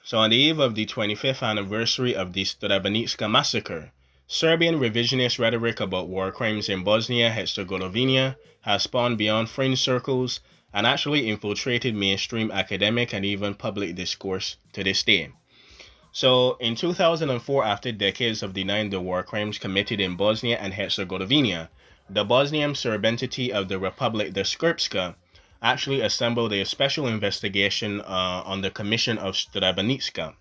So on the eve of the 25th anniversary of the Srebrenica massacre, Serbian revisionist rhetoric about war crimes in Bosnia-Herzegovina has spawned beyond fringe circles and actually infiltrated mainstream academic and even public discourse to this day. So in 2004, after decades of denying the war crimes committed in Bosnia and Herzegovina, the Bosnian Serb entity of the Republic the Srpska actually assembled a special investigation on the Commission of Srebrenica.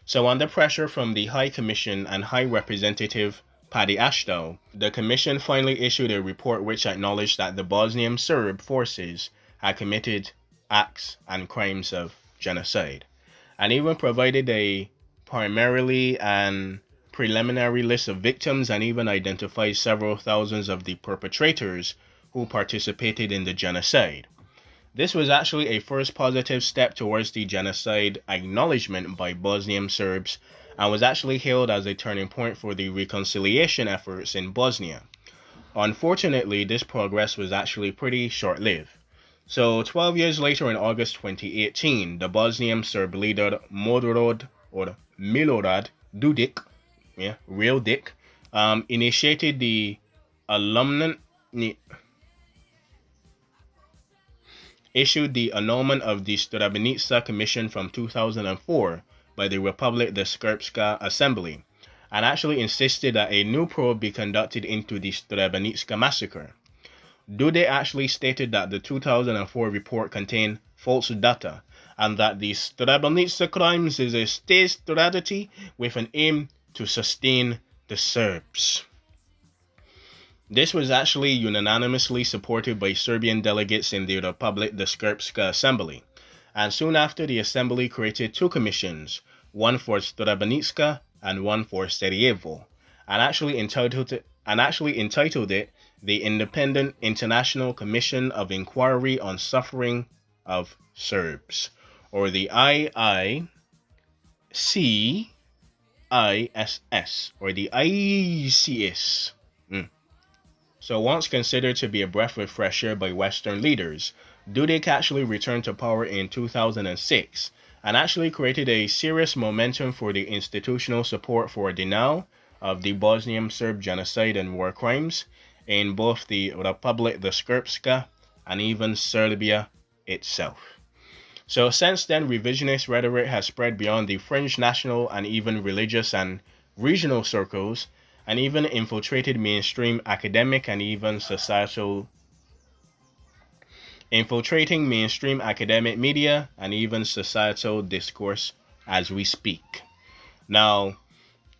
So under pressure from the High Commission and High Representative Paddy Ashton, the Commission finally issued a report which acknowledged that the Bosnian Serb forces had committed acts and crimes of genocide, and even provided a primarily and preliminary list of victims and even identified several thousands of the perpetrators who participated in the genocide. This was actually a first positive step towards the genocide acknowledgement by Bosnian Serbs and was actually hailed as a turning point for the reconciliation efforts in Bosnia. Unfortunately, this progress was actually pretty short-lived. So 12 years later, in August 2018, the Bosnian Serb leader Milorad Dudic, real Dick, initiated the issued the annulment of the Srebrenica Commission from 2004 by the Republic the Srpska Assembly, and actually insisted that a new probe be conducted into the Srebrenica massacre. Dudic actually stated that the 2004 report contained false data, and that the Srebrenica crimes is a state strategy with an aim to sustain the Serbs. This was actually unanimously supported by Serbian delegates in the Republic the Srpska Assembly, and soon after the Assembly created two commissions, one for Srebrenica and one for Sarajevo, and actually entitled it the Independent International Commission of Inquiry on Suffering of Serbs, or the ICISS, or the ICS. So once considered to be a breath of fresh air by Western leaders, Dudic actually returned to power in 2006 and actually created a serious momentum for the institutional support for a denial of the Bosnian Serb genocide and war crimes in both the Republic the Srpska and even Serbia itself. So since then, revisionist rhetoric has spread beyond the fringe national and even religious and regional circles, and even infiltrated mainstream academic and even infiltrating mainstream academic media and even societal discourse as we speak. Now,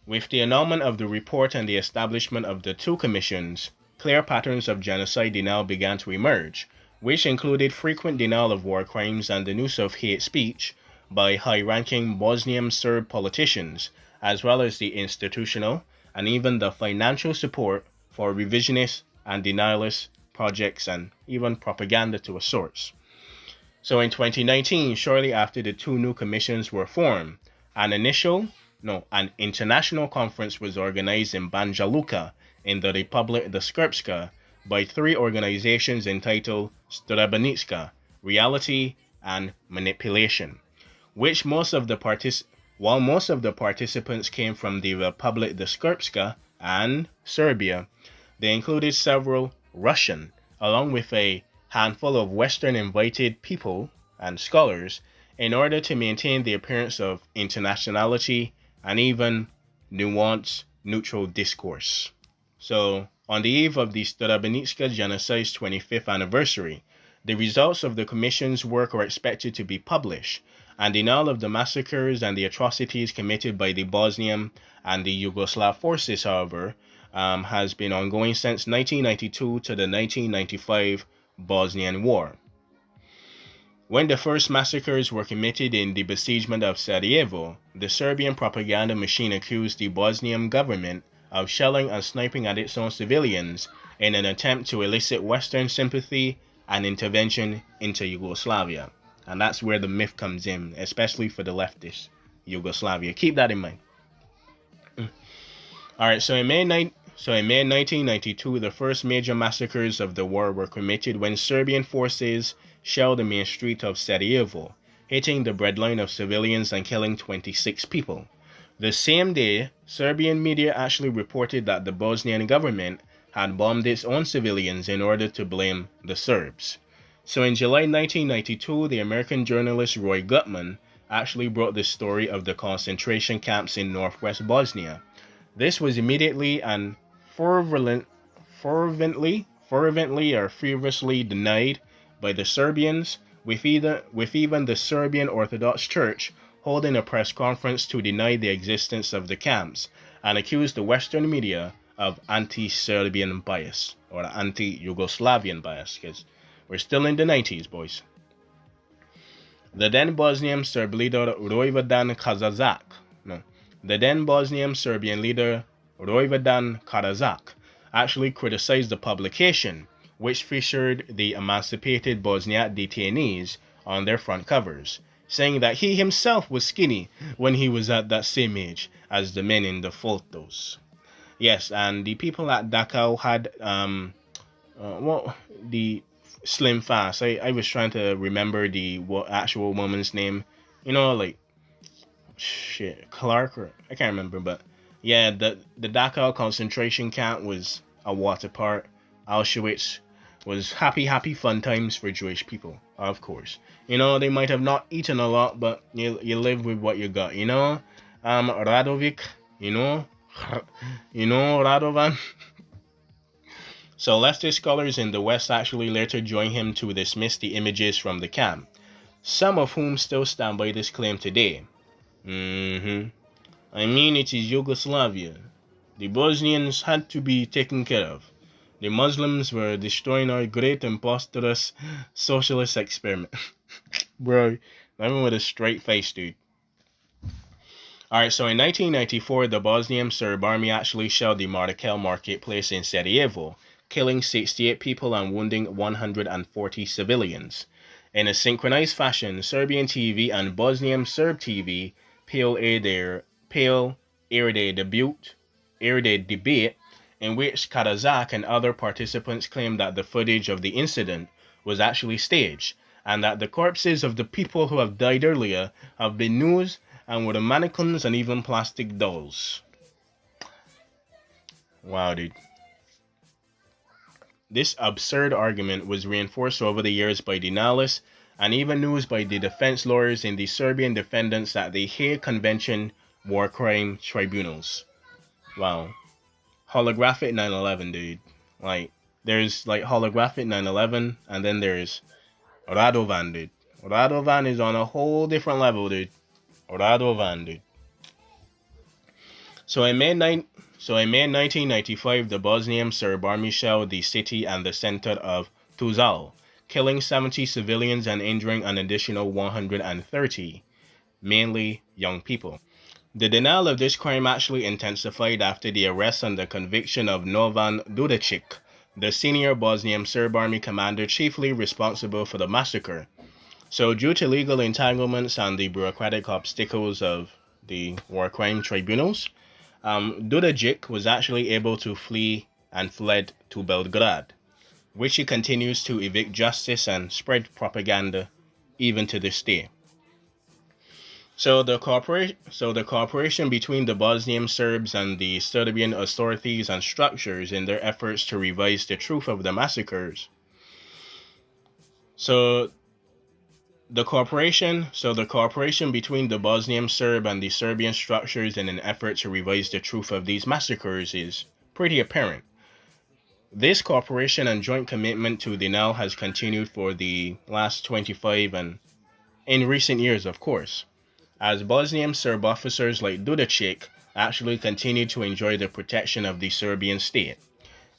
with the annulment of the report and the establishment of the two commissions, clear patterns of genocide denial began to emerge, which included frequent denial of war crimes and the use of hate speech by high-ranking Bosnian Serb politicians, as well as the institutional and even the financial support for revisionist and denialist projects and even propaganda to a source. So in 2019, shortly after the two new commissions were formed, an international conference was organized in Banja Luka in the Republic the Srpska by three organizations entitled Srebrenica, Reality and Manipulation, which while most of the participants came from the Republic the Srpska and Serbia, they included several Russian, along with a handful of Western invited people and scholars, in order to maintain the appearance of internationality and even nuanced neutral discourse. So, on the eve of the Srebrenica genocide's 25th anniversary, the results of the Commission's work are expected to be published, and denial of the massacres and the atrocities committed by the Bosnian and the Yugoslav forces, however, has been ongoing since 1992 to the 1995 Bosnian War. When the first massacres were committed in the besiegement of Sarajevo, the Serbian propaganda machine accused the Bosnian government of shelling and sniping at its own civilians in an attempt to elicit Western sympathy and intervention into Yugoslavia. And that's where the myth comes in, especially for the leftist Yugoslavia. Keep that in mind. Alright, so in May 1992, the first major massacres of the war were committed when Serbian forces shelled the main street of Sarajevo, hitting the breadline of civilians and killing 26 people. The same day, Serbian media actually reported that the Bosnian government had bombed its own civilians in order to blame the Serbs. So in July 1992, the American journalist Roy Gutman actually broke the story of the concentration camps in northwest Bosnia. This was immediately and fervently or furiously denied by the Serbians, with even the Serbian Orthodox Church holding a press conference to deny the existence of the camps and accused the Western media of anti-Serbian bias or anti-Yugoslavian bias, because we're still in the 90s, boys. The then Bosnian Serb leader Rojvodan Karađorđe, actually criticized the publication, which featured the emancipated Bosniak detainees on their front covers, saying that he himself was skinny when he was at that same age as the men in the photos. Yes, and the people at Dachau had the Slim Fast. I was trying to remember the actual woman's name. You know, like Clark, or I can't remember, but yeah, the Dachau concentration camp was a water park. Auschwitz was happy fun times for Jewish people, of course. You know, they might have not eaten a lot, but you live with what you got, you know? Radovic, you know Radovan. So leftist scholars in the West actually later joined him to dismiss the images from the camp, some of whom still stand by this claim today. I mean, it is Yugoslavia. The Bosnians had to be taken care of. The Muslims were destroying our great imposterous socialist experiment. Bro, I'm with a straight face, dude. Alright, so in 1994, the Bosnian Serb army actually shelled the Markel marketplace in Sarajevo, killing 68 people and wounding 140 civilians. In a synchronized fashion, Serbian TV and Bosnian Serb TV aired a debate in which Karađorđe and other participants claimed that the footage of the incident was actually staged, and that the corpses of the people who have died earlier have been used and were mannequins and even plastic dolls. Wow, dude. This absurd argument was reinforced over the years by denialists and even used by the defense lawyers in the Serbian defendants at the Hague Convention war crime tribunals. Wow. Holographic 9/11, dude. Like, there's like holographic 9/11, and then there's Radovan, dude. Radovan is on a whole different level, dude. Radovan, dude. So in May 1995, the Bosnian Serb army shelled the city and the center of Tuzal, killing 70 civilians and injuring an additional 130, mainly young people. The denial of this crime actually intensified after the arrest and the conviction of Novan Dudacic, the senior Bosnian Serb army commander chiefly responsible for the massacre. So due to legal entanglements and the bureaucratic obstacles of the war crime tribunals, Dudacic was actually able to flee and fled to Belgrade, which he continues to evict justice and spread propaganda even to this day. So the cooperation between the Bosnian Serbs and the Serbian authorities and structures in their efforts to revise the truth of the massacres. So the cooperation between the Bosnian Serb and the Serbian structures in an effort to revise the truth of these massacres is pretty apparent. This cooperation and joint commitment to denial has continued for the last 25 and in recent years, of course, as Bosnian Serb officers like Dudacic actually continue to enjoy the protection of the Serbian state.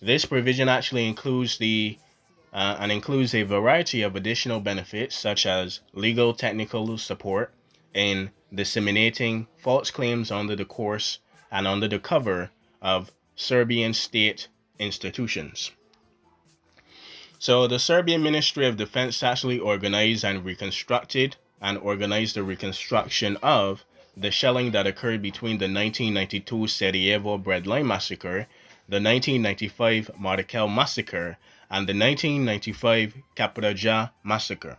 This provision actually includes includes a variety of additional benefits such as legal technical support in disseminating false claims under the course and under the cover of Serbian state institutions. So the Serbian Ministry of Defense actually organized the reconstruction of the shelling that occurred between the 1992 Sarajevo Breadline Massacre, the 1995 Markel Massacre, and the 1995 Kapraja Massacre.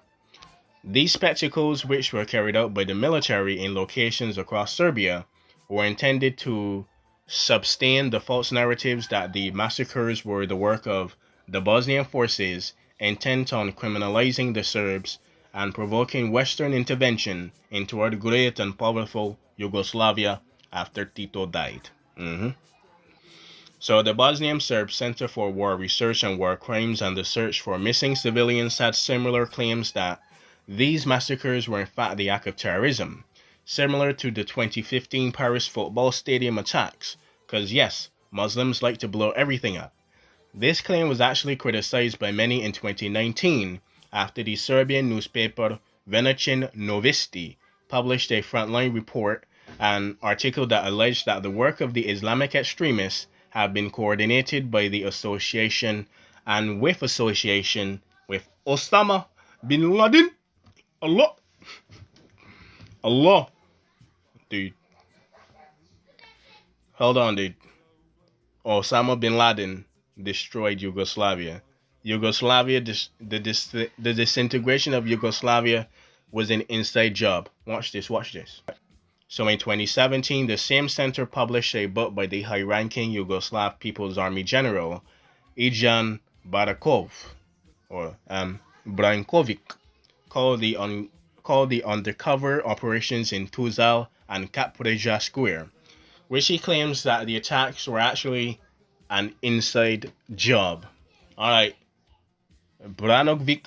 These spectacles, which were carried out by the military in locations across Serbia, were intended to sustain the false narratives that the massacres were the work of the Bosnian forces intent on criminalizing the Serbs and provoking Western intervention into our great and powerful Yugoslavia after Tito died. So the Bosnian Serb Center for War Research and War Crimes and the Search for Missing Civilians had similar claims that these massacres were in fact the act of terrorism, similar to the 2015 Paris football stadium attacks, because yes, Muslims like to blow everything up. This claim was actually criticized by many in 2019 after the Serbian newspaper Venecin Novisti published a frontline report, an article that alleged that the work of the Islamic extremists have been coordinated by the association with Osama bin Laden. Allah. Dude. Hold on, dude. Osama bin Laden destroyed Yugoslavia. The disintegration of Yugoslavia was an inside job. Watch this. So in 2017, the same center published a book by the high-ranking Yugoslav People's Army General, Ijan Barakov, or Brankovic, called the undercover operations in Tuzal and Kapreja Square, which he claims that the attacks were actually an inside job. Alright, Brankovic,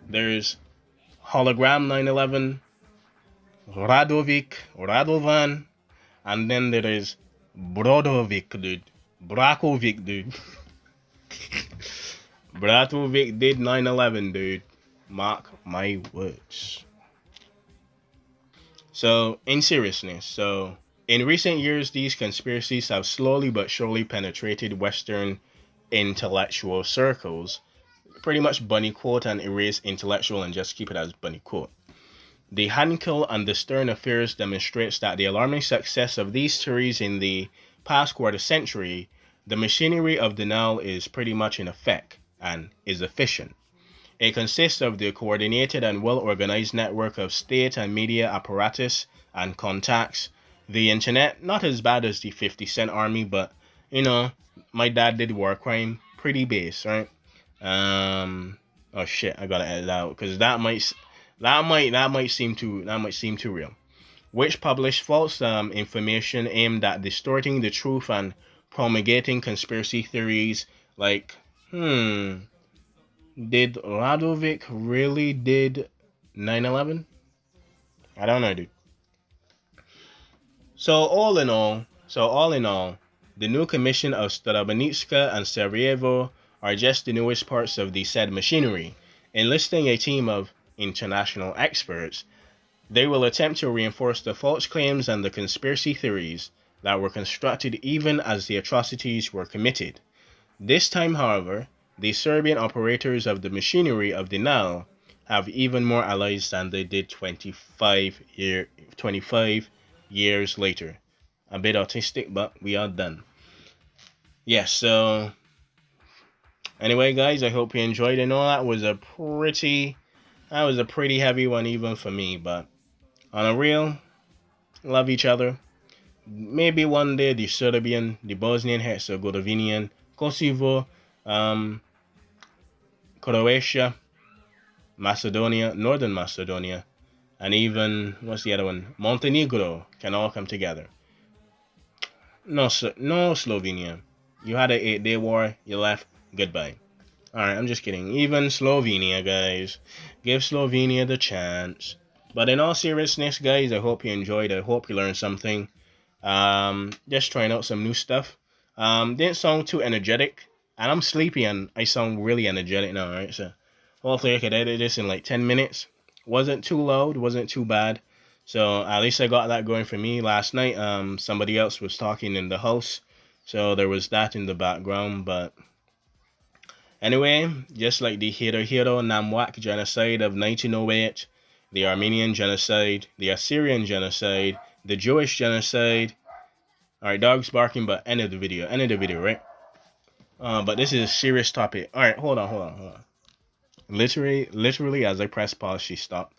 there's Hologram 9/11, Radovan, and then there is Brakovic, dude. Bratovic did 9/11, dude. Mark my words. So, in seriousness, in recent years, these conspiracies have slowly but surely penetrated Western intellectual circles. Pretty much bunny quote and erase intellectual and just keep it as bunny quote. The Hankel and the Stern affairs demonstrates that the alarming success of these theories in the past quarter century, the machinery of denial is pretty much in effect and is efficient. It consists of the coordinated and well-organized network of state and media apparatus and contacts. The internet, not as bad as the 50 Cent army, but, my dad did war crime, pretty base, right? Oh shit, I gotta edit it out, because that might seem too real. Which published false information aimed at distorting the truth and promulgating conspiracy theories like, did Radovic really did 9/11? I don't know, dude. So all in all, the new commission of Strabanica and Sarajevo are just the newest parts of the said machinery. Enlisting a team of international experts, they will attempt to reinforce the false claims and the conspiracy theories that were constructed even as the atrocities were committed. This time, however, the Serbian operators of the machinery of denial have even more allies than they did 25 years later. A bit autistic, but we are done. Yes, so anyway, guys, I hope you enjoyed. I know that was a pretty heavy one even for me, but on a real, love each other. Maybe one day the Serbian, the Bosnian Herzegovinian, Kosovo, Croatia, Macedonia, Northern Macedonia, and even, what's the other one? Montenegro can all come together. No, Slovenia. You had an 8-day war, you left, goodbye. Alright, I'm just kidding. Even Slovenia, guys. Give Slovenia the chance. But in all seriousness, guys, I hope you enjoyed. I hope you learned something. Just trying out some new stuff. Didn't sound too energetic. And I'm sleepy and I sound really energetic now, right? So hopefully I could edit this in like 10 minutes. Wasn't too loud, wasn't too bad. So at least I got that going for me. Last night, somebody else was talking in the house. So there was that in the background. But anyway, just like the Hiro Namwak genocide of 1908, the Armenian genocide, the Assyrian genocide, the Jewish genocide. Alright, dogs barking, but end of the video, right? But this is a serious topic. Alright, hold on. Literally, as I pressed pause, she stopped.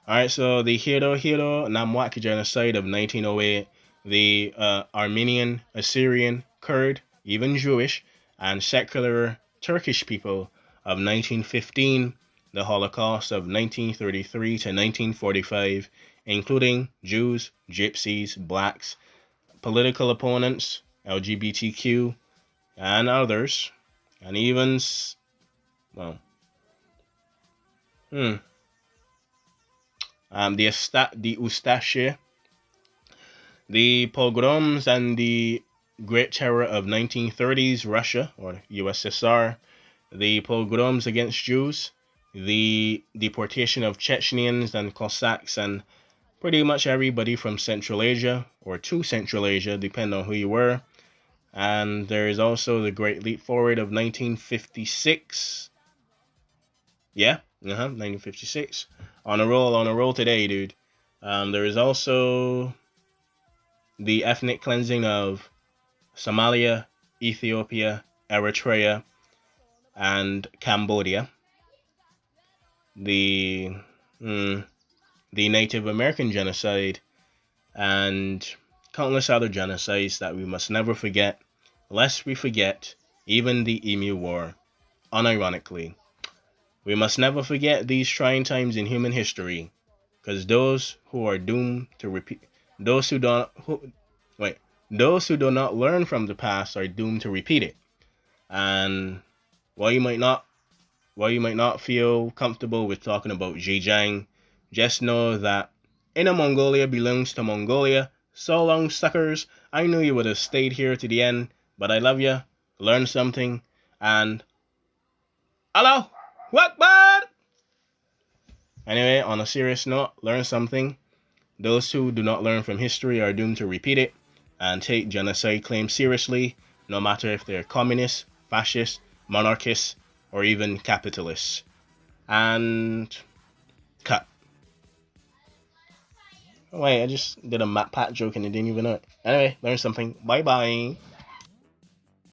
Alright, so the Hiro Namwak genocide of 1908, the Armenian, Assyrian, Kurd, even Jewish, and secular Turkish people of 1915, the Holocaust of 1933 to 1945, including Jews, Gypsies, blacks, political opponents, LGBTQ, and others, and even, well, the Ustashi, the pogroms and the Great Terror of 1930s Russia or USSR, the pogroms against Jews, the deportation of Chechens and Cossacks and pretty much everybody from Central Asia or to Central Asia, depending on who you were. And there is also the Great Leap Forward of 1956. Yeah, 1956. On a roll today, dude. There is also the ethnic cleansing of Somalia, Ethiopia, Eritrea, and Cambodia. The Native American genocide, and countless other genocides that we must never forget, lest we forget even the Emu War. Unironically, we must never forget these trying times in human history, because those who are doomed to repeat, those who do not learn from the past are doomed to repeat it. And while you might not feel comfortable with talking about Zhejiang, just know that Inner Mongolia belongs to Mongolia. So long, suckers. I knew you would have stayed here to the end, but I love you. Learn something, and Allah Akbar! Anyway, on a serious note, learn something. Those who do not learn from history are doomed to repeat it, and take genocide claims seriously, no matter if they're communists, fascists, monarchists, or even capitalists. And cut. Wait, I just did a Matt Pat joke and I didn't even know it. Anyway, learn something. Bye bye.